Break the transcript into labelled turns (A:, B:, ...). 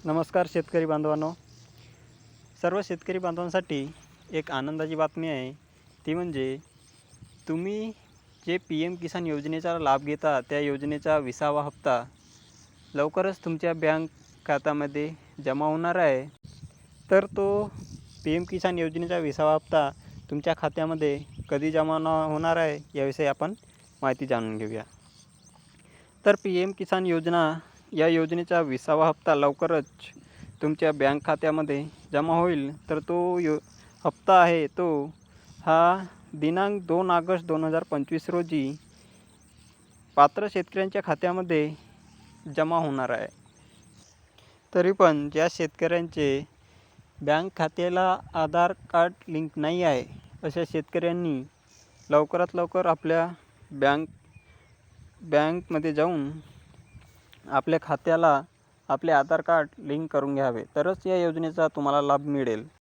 A: नमस्कार शेतकरी बांधवांनो. सर्व शेतकरी बांधवांसाठी एक आनंदाची बातमी आहे. ती म्हणजे तुम्ही जे PM किसान योजनेचा लाभ घेता त्या योजनेचा 20वा हप्ता लवकरच तुमच्या बँक खात्यामध्ये जमा होणार आहे. तर तो PM किसान योजनेचा 20वा हप्ता तुमच्या खात्यामध्ये कधी जमा होणार आहे याविषयी आपण माहिती जाणून घेऊया. तर PM किसान योजना या योजनेचा 20वा हप्ता लवकरच तुमच्या बँक खात्यामध्ये जमा होईल. तर तो हप्ता आहे तो हा दिनांक 2 ऑगस्ट 2025 रोजी पात्र शेतकऱ्यांच्या खात्यामध्ये जमा होणार आहे. तरी पण ज्या शेतकऱ्यांचे बँक खात्याला आधार कार्ड लिंक नाही आहे अशा शेतकऱ्यांनी लवकरात लवकर आपल्या बँकमध्ये जाऊन आपल्या खात्याला आपले आधार कार्ड लिंक करून घ्यावे, तरच या योजनेचा तुम्हाला लाभ मिळेल.